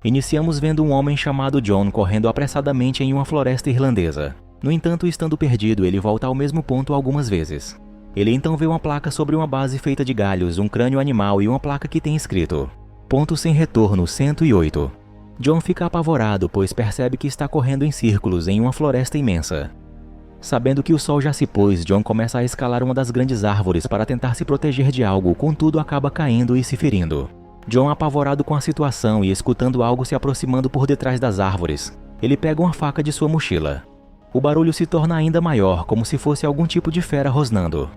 Iniciamos vendo um homem chamado John correndo apressadamente em uma floresta irlandesa. No entanto, estando perdido, ele volta ao mesmo ponto algumas vezes. Ele então vê uma placa sobre uma base feita de galhos, um crânio animal e uma placa que tem escrito: Ponto sem retorno 108. John fica apavorado, pois percebe que está correndo em círculos em uma floresta imensa. Sabendo que o sol já se pôs, John começa a escalar uma das grandes árvores para tentar se proteger de algo, contudo acaba caindo e se ferindo. John, apavorado com a situação e escutando algo se aproximando por detrás das árvores, ele pega uma faca de sua mochila. O barulho se torna ainda maior, como se fosse algum tipo de fera rosnando.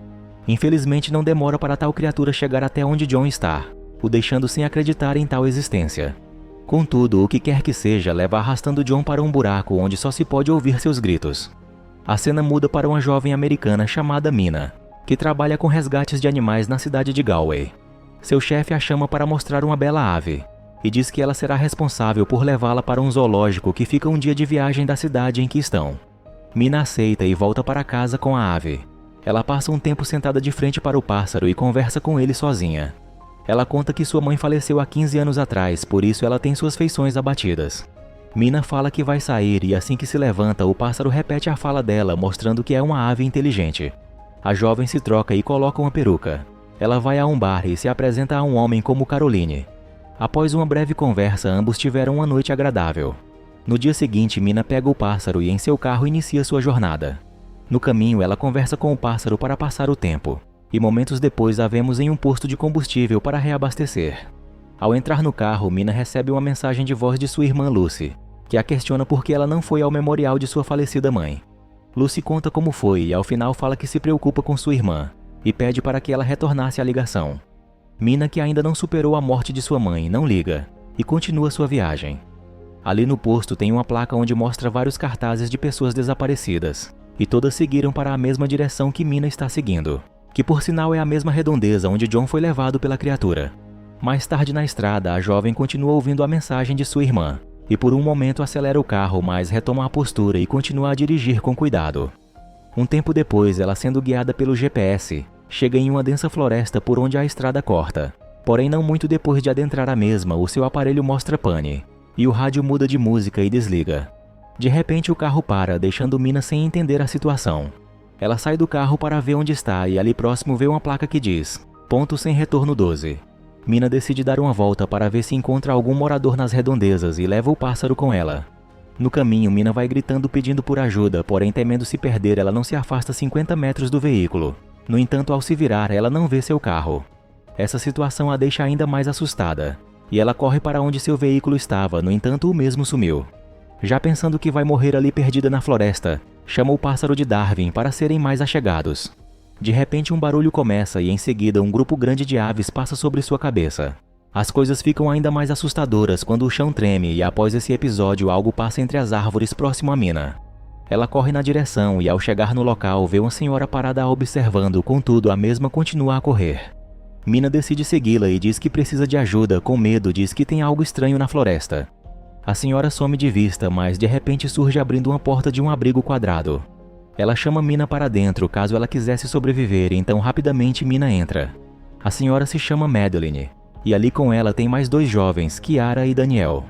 Infelizmente não demora para tal criatura chegar até onde John está, o deixando sem acreditar em tal existência. Contudo, o que quer que seja leva arrastando John para um buraco onde só se pode ouvir seus gritos. A cena muda para uma jovem americana chamada Mina, que trabalha com resgates de animais na cidade de Galway. Seu chefe a chama para mostrar uma bela ave, e diz que ela será responsável por levá-la para um zoológico que fica um dia de viagem da cidade em que estão. Mina aceita e volta para casa com a ave. Ela passa um tempo sentada de frente para o pássaro e conversa com ele sozinha. Ela conta que sua mãe faleceu há 15 anos atrás, por isso ela tem suas feições abatidas. Mina fala que vai sair e assim que se levanta, o pássaro repete a fala dela, mostrando que é uma ave inteligente. A jovem se troca e coloca uma peruca. Ela vai a um bar e se apresenta a um homem como Caroline. Após uma breve conversa, ambos tiveram uma noite agradável. No dia seguinte, Mina pega o pássaro e em seu carro inicia sua jornada. No caminho, ela conversa com o pássaro para passar o tempo. E momentos depois a vemos em um posto de combustível para reabastecer. Ao entrar no carro, Mina recebe uma mensagem de voz de sua irmã Lucy, que a questiona por que ela não foi ao memorial de sua falecida mãe. Lucy conta como foi e ao final fala que se preocupa com sua irmã, e pede para que ela retornasse à ligação. Mina, que ainda não superou a morte de sua mãe, não liga, e continua sua viagem. Ali no posto tem uma placa onde mostra vários cartazes de pessoas desaparecidas, e todas seguiram para a mesma direção que Mina está seguindo, que por sinal é a mesma redondeza onde John foi levado pela criatura. Mais tarde na estrada, a jovem continua ouvindo a mensagem de sua irmã, e por um momento acelera o carro, mas retoma a postura e continua a dirigir com cuidado. Um tempo depois, ela sendo guiada pelo GPS, chega em uma densa floresta por onde a estrada corta. Porém, não muito depois de adentrar a mesma, o seu aparelho mostra pane, e o rádio muda de música e desliga. De repente, o carro para, deixando Mina sem entender a situação. Ela sai do carro para ver onde está e ali próximo vê uma placa que diz: Ponto sem retorno 12. Mina decide dar uma volta para ver se encontra algum morador nas redondezas e leva o pássaro com ela. No caminho, Mina vai gritando pedindo por ajuda, porém temendo se perder, ela não se afasta 50 metros do veículo. No entanto, ao se virar, ela não vê seu carro. Essa situação a deixa ainda mais assustada, e ela corre para onde seu veículo estava, no entanto o mesmo sumiu. Já pensando que vai morrer ali perdida na floresta, chama o pássaro de Darwin para serem mais achegados. De repente um barulho começa e em seguida um grupo grande de aves passa sobre sua cabeça. As coisas ficam ainda mais assustadoras quando o chão treme e após esse episódio algo passa entre as árvores próximo a Mina. Ela corre na direção e ao chegar no local vê uma senhora parada a observando, contudo a mesma continua a correr. Mina decide segui-la e diz que precisa de ajuda, com medo diz que tem algo estranho na floresta. A senhora some de vista, mas de repente surge abrindo uma porta de um abrigo quadrado. Ela chama Mina para dentro caso ela quisesse sobreviver, então rapidamente Mina entra. A senhora se chama Madeline, e ali com ela tem mais dois jovens, Kiara e Daniel.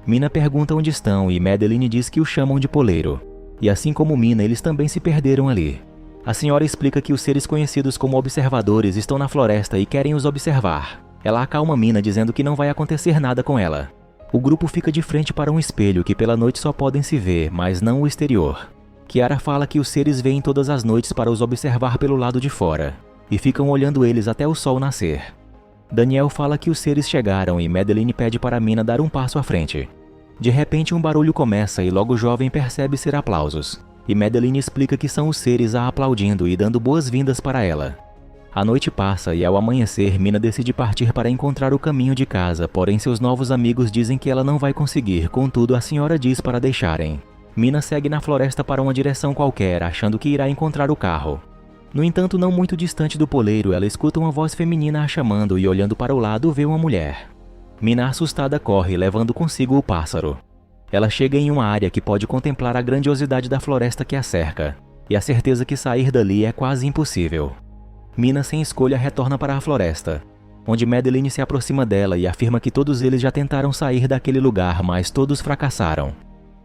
Mina pergunta onde estão e Madeline diz que o chamam de poleiro. E assim como Mina, eles também se perderam ali. A senhora explica que os seres conhecidos como observadores estão na floresta e querem os observar. Ela acalma Mina dizendo que não vai acontecer nada com ela. O grupo fica de frente para um espelho que pela noite só podem se ver, mas não o exterior. Kiara fala que os seres vêm todas as noites para os observar pelo lado de fora, e ficam olhando eles até o sol nascer. Daniel fala que os seres chegaram e Madeline pede para Mina dar um passo à frente. De repente um barulho começa e logo o jovem percebe ser aplausos, e Madeline explica que são os seres a aplaudindo e dando boas-vindas para ela. A noite passa e ao amanhecer Mina decide partir para encontrar o caminho de casa, porém seus novos amigos dizem que ela não vai conseguir, contudo a senhora diz para deixarem. Mina segue na floresta para uma direção qualquer, achando que irá encontrar o carro. No entanto, não muito distante do poleiro, ela escuta uma voz feminina a chamando e olhando para o lado vê uma mulher. Mina assustada corre, levando consigo o pássaro. Ela chega em uma área que pode contemplar a grandiosidade da floresta que a cerca, e a certeza que sair dali é quase impossível. Mina sem escolha retorna para a floresta. onde Madeline se aproxima dela e afirma que todos eles já tentaram sair daquele lugar, mas todos fracassaram.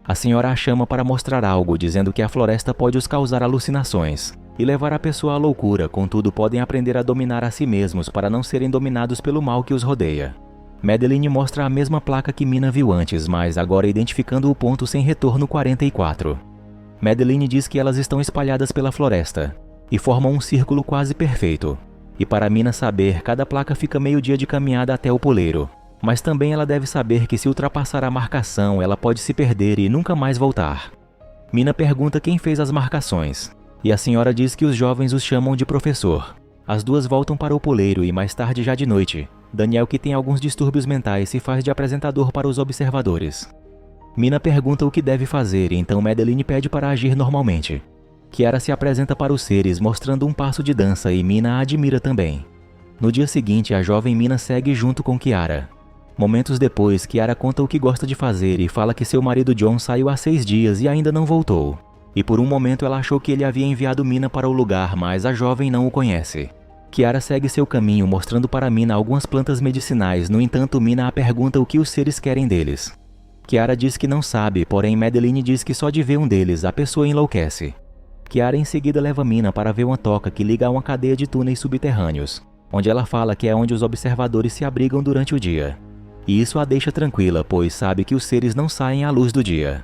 A senhora a chama para mostrar algo, dizendo que a floresta pode os causar alucinações e levar a pessoa à loucura, contudo podem aprender a dominar a si mesmos para não serem dominados pelo mal que os rodeia. Madeline mostra a mesma placa que Mina viu antes, mas agora identificando o ponto sem retorno 44. Madeline diz que elas estão espalhadas pela floresta e formam um círculo quase perfeito. E para Mina saber, cada placa fica meio dia de caminhada até o poleiro. Mas também ela deve saber que se ultrapassar a marcação, ela pode se perder e nunca mais voltar. Mina pergunta quem fez as marcações, e a senhora diz que os jovens os chamam de professor. As duas voltam para o poleiro e mais tarde, já de noite, Daniel, que tem alguns distúrbios mentais, se faz de apresentador para os observadores. Mina pergunta o que deve fazer e então Madeline pede para agir normalmente. Kiara se apresenta para os seres mostrando um passo de dança e Mina a admira também. No dia seguinte, a jovem Mina segue junto com Kiara. Momentos depois, Kiara conta o que gosta de fazer e fala que seu marido John saiu há 6 dias e ainda não voltou. E por um momento ela achou que ele havia enviado Mina para o lugar, mas a jovem não o conhece. Kiara segue seu caminho mostrando para Mina algumas plantas medicinais, no entanto Mina a pergunta o que os seres querem deles. Kiara diz que não sabe, porém Madeline diz que só de ver um deles a pessoa enlouquece. Kiara em seguida leva Mina para ver uma toca que liga a uma cadeia de túneis subterrâneos, onde ela fala que é onde os observadores se abrigam durante o dia. E isso a deixa tranquila, pois sabe que os seres não saem à luz do dia.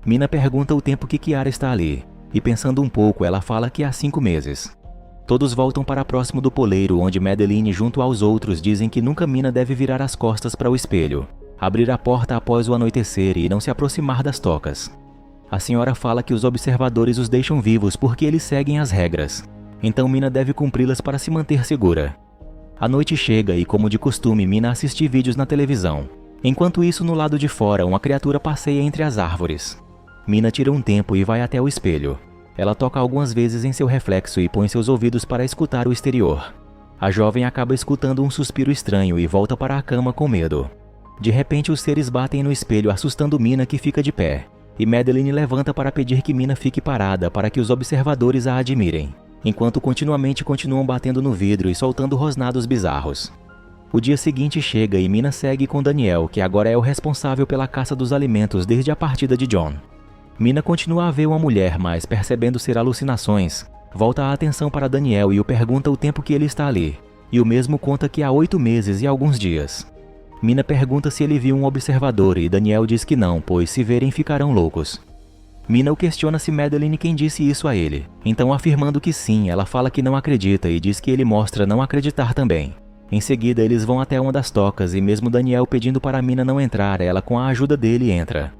Mina pergunta o tempo que Kiara está ali, e pensando um pouco ela fala que há 5 meses. Todos voltam para próximo do poleiro, onde Madeline junto aos outros dizem que nunca Mina deve virar as costas para o espelho, abrir a porta após o anoitecer e não se aproximar das tocas. A senhora fala que os observadores os deixam vivos porque eles seguem as regras, então Mina deve cumpri-las para se manter segura. A noite chega e, como de costume, Mina assiste vídeos na televisão. Enquanto isso, no lado de fora, uma criatura passeia entre as árvores. Mina tira um tempo e vai até o espelho. Ela toca algumas vezes em seu reflexo e põe seus ouvidos para escutar o exterior. A jovem acaba escutando um suspiro estranho e volta para a cama com medo. De repente, os seres batem no espelho, assustando Mina, que fica de pé. E Madeline levanta para pedir que Mina fique parada para que os observadores a admirem, enquanto continuam batendo no vidro e soltando rosnados bizarros. O dia seguinte chega e Mina segue com Daniel, que agora é o responsável pela caça dos alimentos desde a partida de John. Mina continua a ver uma mulher, mas percebendo ser alucinações, volta a atenção para Daniel e o pergunta o tempo que ele está ali, e o mesmo conta que há 8 meses e alguns dias. Mina pergunta se ele viu um observador e Daniel diz que não, pois se verem ficarão loucos. Mina o questiona se Madeline quem disse isso a ele, então afirmando que sim, ela fala que não acredita e diz que ele mostra não acreditar também. Em seguida eles vão até uma das tocas e mesmo Daniel pedindo para Mina não entrar, ela com a ajuda dele entra.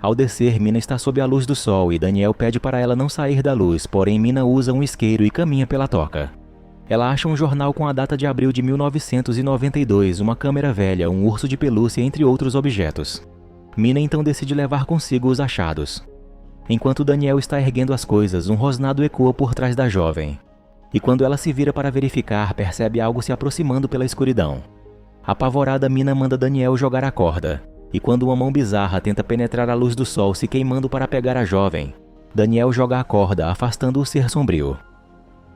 Ao descer, Mina está sob a luz do sol e Daniel pede para ela não sair da luz, porém Mina usa um isqueiro e caminha pela toca. Ela acha um jornal com a data de abril de 1992, uma câmera velha, um urso de pelúcia entre outros objetos. Mina então decide levar consigo os achados. Enquanto Daniel está erguendo as coisas, um rosnado ecoa por trás da jovem. E quando ela se vira para verificar, percebe algo se aproximando pela escuridão. Apavorada, Mina manda Daniel jogar a corda. E quando uma mão bizarra tenta penetrar a luz do sol se queimando para pegar a jovem, Daniel joga a corda, afastando o ser sombrio.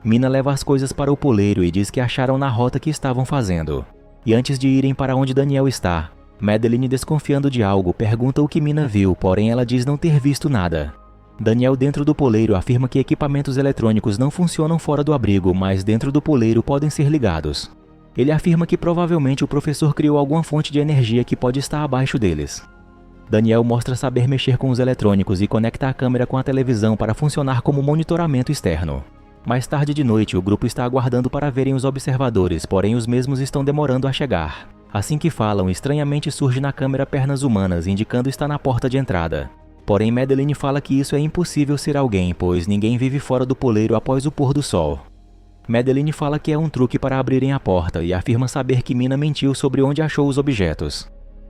Mina leva as coisas para o poleiro e diz que acharam na rota que estavam fazendo. E antes de irem para onde Daniel está, Madeline, desconfiando de algo, pergunta o que Mina viu, porém ela diz não ter visto nada. Daniel, dentro do poleiro, afirma que equipamentos eletrônicos não funcionam fora do abrigo, mas dentro do poleiro podem ser ligados. Ele afirma que provavelmente o professor criou alguma fonte de energia que pode estar abaixo deles. Daniel mostra saber mexer com os eletrônicos e conecta a câmera com a televisão para funcionar como monitoramento externo. Mais tarde de noite, o grupo está aguardando para verem os observadores, porém os mesmos estão demorando a chegar. Assim que falam, estranhamente surge na câmera pernas humanas, indicando estar na porta de entrada. Porém, Madeline fala que isso é impossível ser alguém, pois ninguém vive fora do poleiro após o pôr do sol. Madeline fala que é um truque para abrirem a porta e afirma saber que Mina mentiu sobre onde achou os objetos.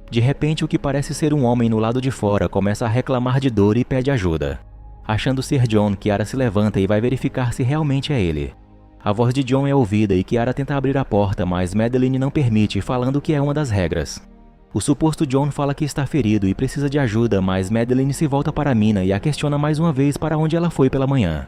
De repente, o que parece ser um homem no lado de fora começa a reclamar de dor e pede ajuda. Achando ser John, Kiara se levanta e vai verificar se realmente é ele. A voz de John é ouvida e Kiara tenta abrir a porta, mas Madeline não permite, falando que é uma das regras. O suposto John fala que está ferido e precisa de ajuda, mas Madeline se volta para Mina e a questiona mais uma vez para onde ela foi pela manhã.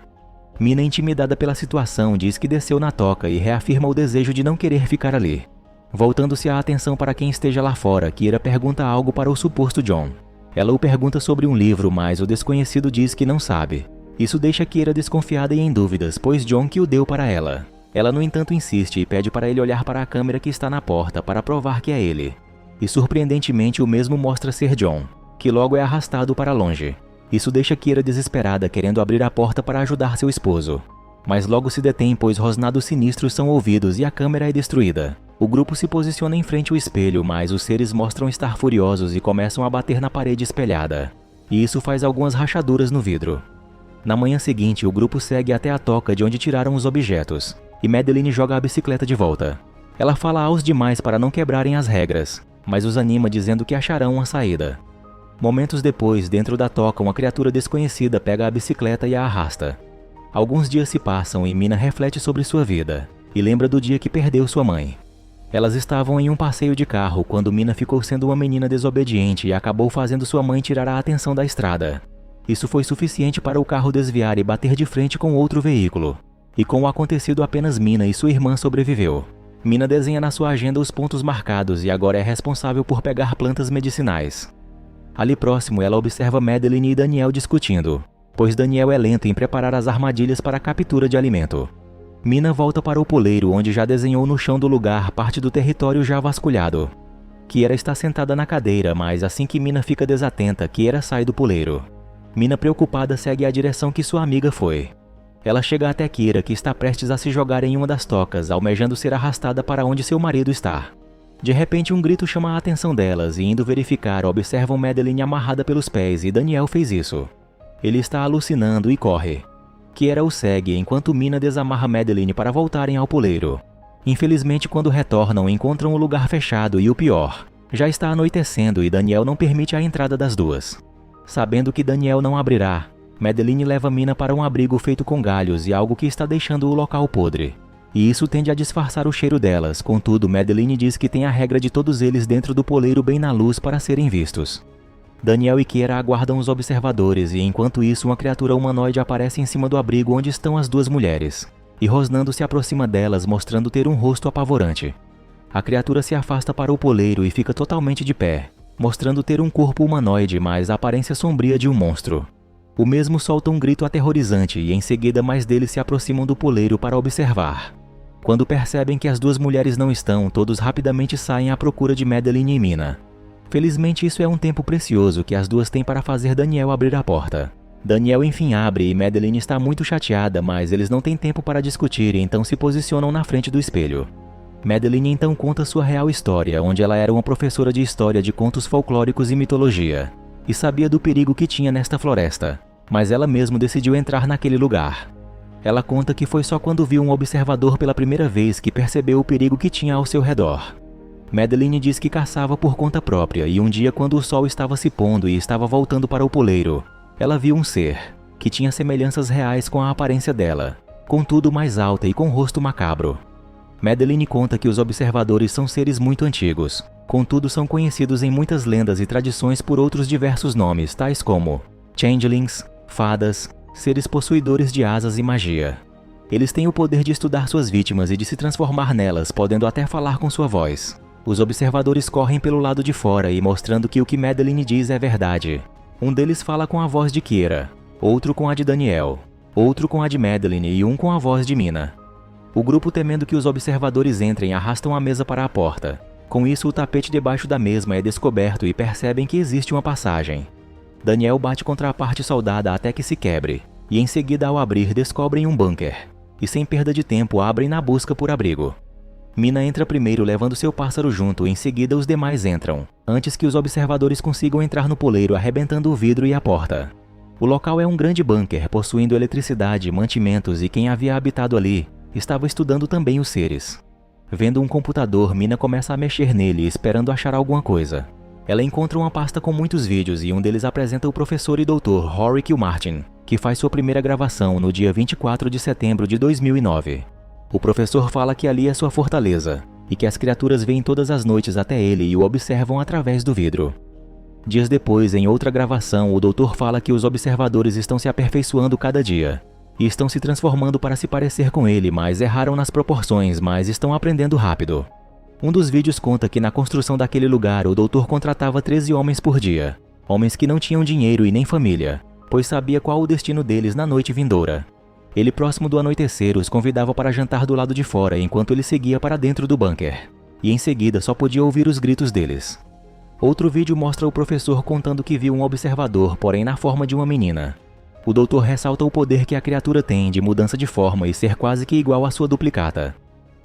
Mina, intimidada pela situação, diz que desceu na toca e reafirma o desejo de não querer ficar ali. Voltando-se a atenção para quem esteja lá fora, Kira pergunta algo para o suposto John. Ela o pergunta sobre um livro, mas o desconhecido diz que não sabe. Isso deixa Kira desconfiada e em dúvidas, pois John que o deu para ela. Ela, no entanto, insiste e pede para ele olhar para a câmera que está na porta para provar que é ele. E surpreendentemente o mesmo mostra ser John, que logo é arrastado para longe. Isso deixa Kira desesperada, querendo abrir a porta para ajudar seu esposo. Mas logo se detém, pois rosnados sinistros são ouvidos e a câmera é destruída. O grupo se posiciona em frente ao espelho, mas os seres mostram estar furiosos e começam a bater na parede espelhada. E isso faz algumas rachaduras no vidro. Na manhã seguinte, o grupo segue até a toca de onde tiraram os objetos, e Madeline joga a bicicleta de volta. Ela fala aos demais para não quebrarem as regras, mas os anima dizendo que acharão uma saída. Momentos depois, dentro da toca, uma criatura desconhecida pega a bicicleta e a arrasta. Alguns dias se passam e Mina reflete sobre sua vida, e lembra do dia que perdeu sua mãe. Elas estavam em um passeio de carro quando Mina ficou sendo uma menina desobediente e acabou fazendo sua mãe tirar a atenção da estrada. Isso foi suficiente para o carro desviar e bater de frente com outro veículo. E com o acontecido, apenas Mina e sua irmã sobreviveu. Mina desenha na sua agenda os pontos marcados e agora é responsável por pegar plantas medicinais. Ali próximo, ela observa Madeline e Daniel discutindo, pois Daniel é lento em preparar as armadilhas para a captura de alimento. Mina volta para o poleiro, onde já desenhou no chão do lugar parte do território já vasculhado. Kira está sentada na cadeira, mas assim que Mina fica desatenta, Kira sai do poleiro. Mina, preocupada, segue a direção que sua amiga foi. Ela chega até Kira, que está prestes a se jogar em uma das tocas, almejando ser arrastada para onde seu marido está. De repente, um grito chama a atenção delas e, indo verificar, observam Madeline amarrada pelos pés e Daniel fez isso. Ele está alucinando e corre. Kira o segue enquanto Mina desamarra Madeline para voltarem ao poleiro. Infelizmente, quando retornam, encontram o lugar fechado e o pior. Já está anoitecendo e Daniel não permite a entrada das duas. Sabendo que Daniel não abrirá, Madeline leva Mina para um abrigo feito com galhos e algo que está deixando o local podre. E isso tende a disfarçar o cheiro delas, contudo Madeline diz que tem a regra de todos eles dentro do poleiro bem na luz para serem vistos. Daniel e Kira aguardam os observadores e enquanto isso uma criatura humanoide aparece em cima do abrigo onde estão as duas mulheres. E rosnando se aproxima delas, mostrando ter um rosto apavorante. A criatura se afasta para o poleiro e fica totalmente de pé, mostrando ter um corpo humanoide, mas a aparência sombria de um monstro. O mesmo solta um grito aterrorizante e em seguida mais deles se aproximam do poleiro para observar. Quando percebem que as duas mulheres não estão, todos rapidamente saem à procura de Madeline e Mina. Felizmente isso é um tempo precioso que as duas têm para fazer Daniel abrir a porta. Daniel enfim abre e Madeline está muito chateada, mas eles não têm tempo para discutir e então se posicionam na frente do espelho. Madeline então conta sua real história, onde ela era uma professora de história de contos folclóricos e mitologia, e sabia do perigo que tinha nesta floresta, mas ela mesma decidiu entrar naquele lugar. Ela conta que foi só quando viu um observador pela primeira vez que percebeu o perigo que tinha ao seu redor. Madeline diz que caçava por conta própria e um dia quando o sol estava se pondo e estava voltando para o poleiro, ela viu um ser, que tinha semelhanças reais com a aparência dela, contudo mais alta e com rosto macabro. Madeline conta que os observadores são seres muito antigos, contudo são conhecidos em muitas lendas e tradições por outros diversos nomes, tais como changelings, fadas, seres possuidores de asas e magia. Eles têm o poder de estudar suas vítimas e de se transformar nelas, podendo até falar com sua voz. Os observadores correm pelo lado de fora e mostrando que o que Madeline diz é verdade. Um deles fala com a voz de Kira, outro com a de Daniel, outro com a de Madeline e um com a voz de Mina. O grupo, temendo que os observadores entrem, arrastam a mesa para a porta. Com isso, o tapete debaixo da mesma é descoberto e percebem que existe uma passagem. Daniel bate contra a parte soldada até que se quebre, e em seguida, ao abrir, descobrem um bunker. E sem perda de tempo, abrem na busca por abrigo. Mina entra primeiro levando seu pássaro junto, em seguida os demais entram, antes que os observadores consigam entrar no poleiro arrebentando o vidro e a porta. O local é um grande bunker, possuindo eletricidade, mantimentos e quem havia habitado ali, estava estudando também os seres. Vendo um computador, Mina começa a mexer nele, esperando achar alguma coisa. Ela encontra uma pasta com muitos vídeos e um deles apresenta o professor e doutor Rory Kilmartin, que faz sua primeira gravação no dia 24 de setembro de 2009. O professor fala que ali é sua fortaleza, e que as criaturas vêm todas as noites até ele e o observam através do vidro. Dias depois, em outra gravação, o doutor fala que os observadores estão se aperfeiçoando cada dia, e estão se transformando para se parecer com ele, mas erraram nas proporções, mas estão aprendendo rápido. Um dos vídeos conta que na construção daquele lugar o doutor contratava 13 homens por dia. Homens que não tinham dinheiro e nem família, pois sabia qual o destino deles na noite vindoura. Ele, próximo do anoitecer, os convidava para jantar do lado de fora enquanto ele seguia para dentro do bunker. E em seguida só podia ouvir os gritos deles. Outro vídeo mostra o professor contando que viu um observador, porém na forma de uma menina. O doutor ressalta o poder que a criatura tem de mudança de forma e ser quase que igual à sua duplicata.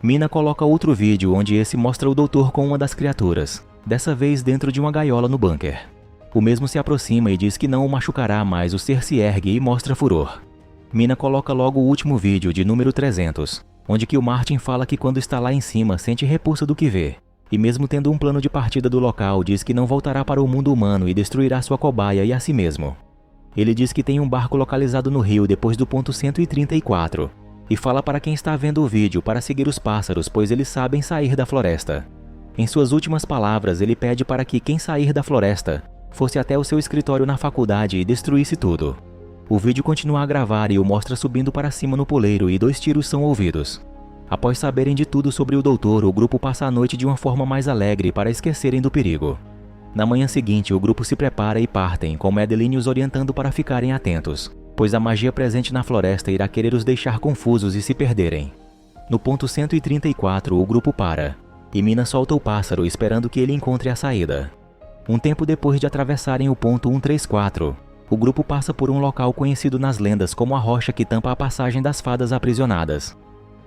Mina coloca outro vídeo onde esse mostra o doutor com uma das criaturas, dessa vez dentro de uma gaiola no bunker. O mesmo se aproxima e diz que não o machucará, mas o ser se ergue e mostra furor. Mina coloca logo o último vídeo, de número 300, onde que o Martin fala que quando está lá em cima sente repulsa do que vê, e mesmo tendo um plano de partida do local diz que não voltará para o mundo humano e destruirá sua cobaia e a si mesmo. Ele diz que tem um barco localizado no rio depois do ponto 134, e fala para quem está vendo o vídeo para seguir os pássaros, pois eles sabem sair da floresta. Em suas últimas palavras, ele pede para que quem sair da floresta fosse até o seu escritório na faculdade e destruísse tudo. O vídeo continua a gravar e o mostra subindo para cima no poleiro e 2 tiros são ouvidos. Após saberem de tudo sobre o doutor, o grupo passa a noite de uma forma mais alegre para esquecerem do perigo. Na manhã seguinte, o grupo se prepara e partem, com Madeline os orientando para ficarem atentos, pois a magia presente na floresta irá querer os deixar confusos e se perderem. No ponto 134, o grupo para, e Mina solta o pássaro esperando que ele encontre a saída. Um tempo depois de atravessarem o ponto 134, o grupo passa por um local conhecido nas lendas como a rocha que tampa a passagem das fadas aprisionadas.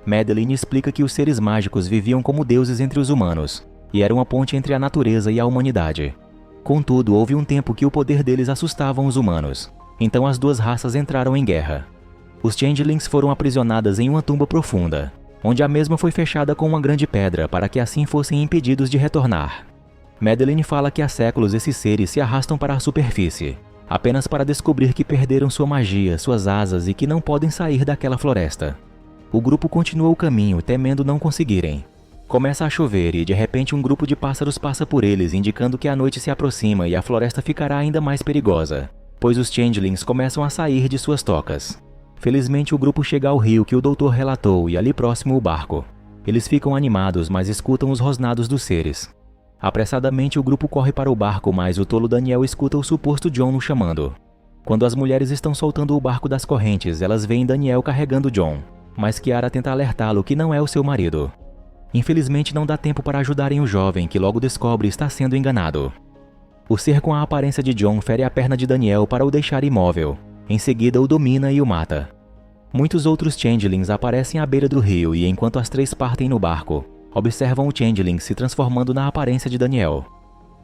Madeline explica que os seres mágicos viviam como deuses entre os humanos, e era uma ponte entre a natureza e a humanidade. Contudo, houve um tempo que o poder deles assustava os humanos, então as duas raças entraram em guerra. Os Changelings foram aprisionadas em uma tumba profunda, onde a mesma foi fechada com uma grande pedra para que assim fossem impedidos de retornar. Madeline fala que há séculos esses seres se arrastam para a superfície, apenas para descobrir que perderam sua magia, suas asas e que não podem sair daquela floresta. O grupo continua o caminho, temendo não conseguirem. Começa a chover e de repente um grupo de pássaros passa por eles, indicando que a noite se aproxima e a floresta ficará ainda mais perigosa, pois os Changelings começam a sair de suas tocas. Felizmente o grupo chega ao rio que o doutor relatou e ali próximo o barco. Eles ficam animados, mas escutam os rosnados dos seres. Apressadamente o grupo corre para o barco, mas o tolo Daniel escuta o suposto John o chamando. Quando as mulheres estão soltando o barco das correntes, elas veem Daniel carregando John, mas Kiara tenta alertá-lo que não é o seu marido. Infelizmente não dá tempo para ajudarem o jovem, que logo descobre estar sendo enganado. O ser com a aparência de John fere a perna de Daniel para o deixar imóvel. Em seguida o domina e o mata. Muitos outros Changelings aparecem à beira do rio e enquanto as 3 partem no barco, observam o Changeling se transformando na aparência de Daniel.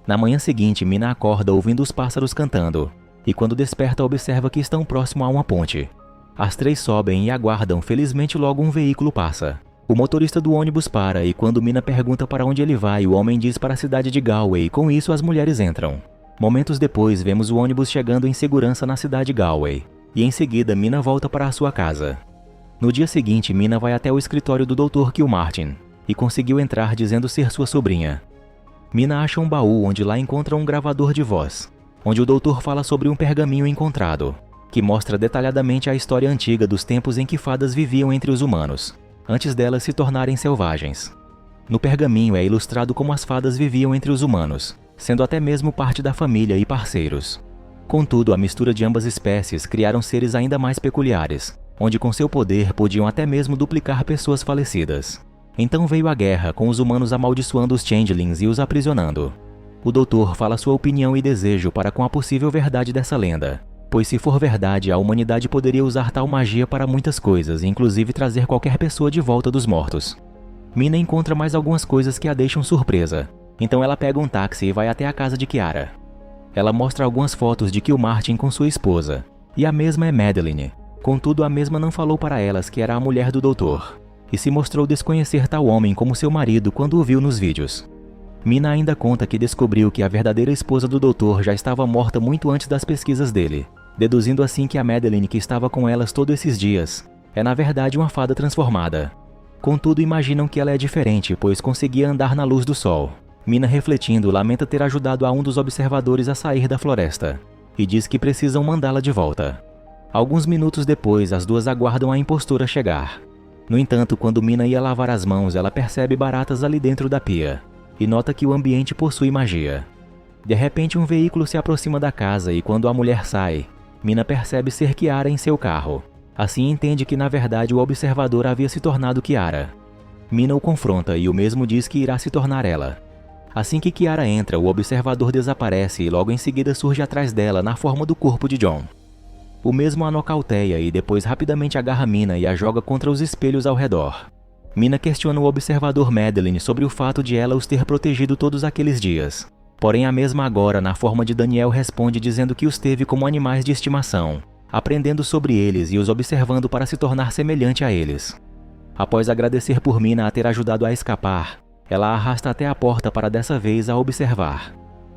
Na manhã seguinte, Mina acorda ouvindo os pássaros cantando, e quando desperta observa que estão próximo a uma ponte. As 3 sobem e aguardam, felizmente logo um veículo passa. O motorista do ônibus para e quando Mina pergunta para onde ele vai, o homem diz para a cidade de Galway, com isso as mulheres entram. Momentos depois, vemos o ônibus chegando em segurança na cidade de Galway, e em seguida Mina volta para a sua casa. No dia seguinte, Mina vai até o escritório do Dr. Kilmartin, e conseguiu entrar dizendo ser sua sobrinha. Mina acha um baú onde lá encontra um gravador de voz, onde o doutor fala sobre um pergaminho encontrado, que mostra detalhadamente a história antiga dos tempos em que fadas viviam entre os humanos, antes delas se tornarem selvagens. No pergaminho é ilustrado como as fadas viviam entre os humanos, sendo até mesmo parte da família e parceiros. Contudo, a mistura de ambas espécies criaram seres ainda mais peculiares, onde com seu poder podiam até mesmo duplicar pessoas falecidas. Então veio a guerra, com os humanos amaldiçoando os Changelings e os aprisionando. O doutor fala sua opinião e desejo para com a possível verdade dessa lenda, pois se for verdade, a humanidade poderia usar tal magia para muitas coisas, inclusive trazer qualquer pessoa de volta dos mortos. Mina encontra mais algumas coisas que a deixam surpresa, então ela pega um táxi e vai até a casa de Kiara. Ela mostra algumas fotos de Kilmartin com sua esposa, e a mesma é Madeline. Contudo, a mesma não falou para elas que era a mulher do doutor, e se mostrou desconhecer tal homem como seu marido quando o viu nos vídeos. Mina ainda conta que descobriu que a verdadeira esposa do doutor já estava morta muito antes das pesquisas dele, deduzindo assim que a Madeline que estava com elas todos esses dias é na verdade uma fada transformada. Contudo, imaginam que ela é diferente, pois conseguia andar na luz do sol. Mina, refletindo, lamenta ter ajudado a um dos observadores a sair da floresta, e diz que precisam mandá-la de volta. Alguns minutos depois, as duas aguardam a impostora chegar. No entanto, quando Mina ia lavar as mãos, ela percebe baratas ali dentro da pia e nota que o ambiente possui magia. De repente, um veículo se aproxima da casa e quando a mulher sai, Mina percebe ser Kiara em seu carro. Assim entende que na verdade o observador havia se tornado Kiara. Mina o confronta e o mesmo diz que irá se tornar ela. Assim que Kiara entra, o observador desaparece e logo em seguida surge atrás dela na forma do corpo de John. O mesmo a nocauteia e depois rapidamente agarra Mina e a joga contra os espelhos ao redor. Mina questiona o observador Madeline sobre o fato de ela os ter protegido todos aqueles dias. Porém, a mesma agora, na forma de Daniel, responde dizendo que os teve como animais de estimação, aprendendo sobre eles e os observando para se tornar semelhante a eles. Após agradecer por Mina a ter ajudado a escapar, ela a arrasta até a porta para dessa vez a observar.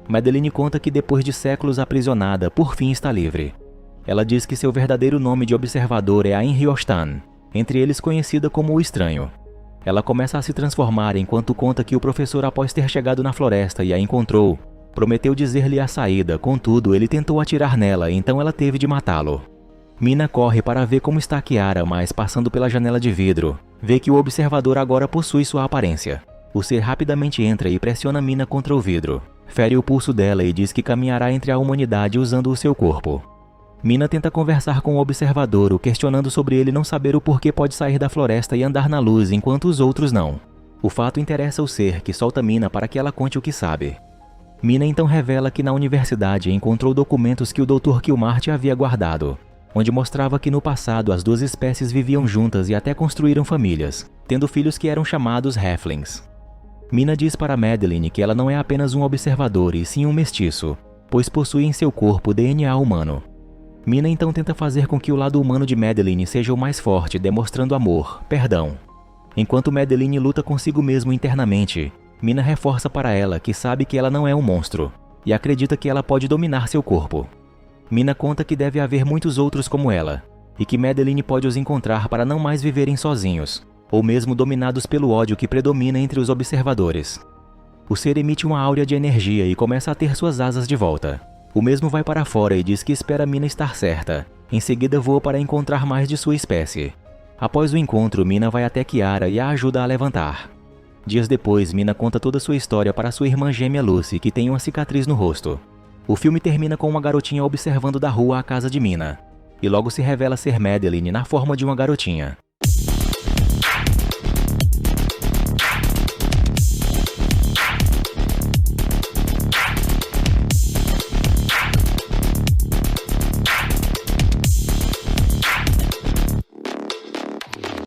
Madeline conta que depois de séculos aprisionada, por fim está livre. Ela diz que seu verdadeiro nome de observador é Ain Riostan, entre eles conhecida como o Estranho. Ela começa a se transformar enquanto conta que o professor, após ter chegado na floresta e a encontrou, prometeu dizer-lhe a saída, contudo ele tentou atirar nela, então ela teve de matá-lo. Mina corre para ver como está Kiara, mas passando pela janela de vidro, vê que o observador agora possui sua aparência. O ser rapidamente entra e pressiona Mina contra o vidro, fere o pulso dela e diz que caminhará entre a humanidade usando o seu corpo. Mina tenta conversar com o observador, o questionando sobre ele não saber o porquê pode sair da floresta e andar na luz enquanto os outros não. O fato interessa o ser, que solta Mina para que ela conte o que sabe. Mina então revela que na universidade encontrou documentos que o Dr. Kilmart havia guardado, onde mostrava que no passado as duas espécies viviam juntas e até construíram famílias, tendo filhos que eram chamados Halflings. Mina diz para Madeline que ela não é apenas um observador e sim um mestiço, pois possui em seu corpo DNA humano. Mina então tenta fazer com que o lado humano de Madeline seja o mais forte, demonstrando amor, perdão. Enquanto Madeline luta consigo mesmo internamente, Mina reforça para ela que sabe que ela não é um monstro, e acredita que ela pode dominar seu corpo. Mina conta que deve haver muitos outros como ela, e que Madeline pode os encontrar para não mais viverem sozinhos, ou mesmo dominados pelo ódio que predomina entre os observadores. O ser emite uma áurea de energia e começa a ter suas asas de volta. O mesmo vai para fora e diz que espera Mina estar certa. Em seguida voa para encontrar mais de sua espécie. Após o encontro, Mina vai até Kiara e a ajuda a levantar. Dias depois, Mina conta toda sua história para sua irmã gêmea Lucy, que tem uma cicatriz no rosto. O filme termina com uma garotinha observando da rua a casa de Mina. E logo se revela ser Madeline na forma de uma garotinha.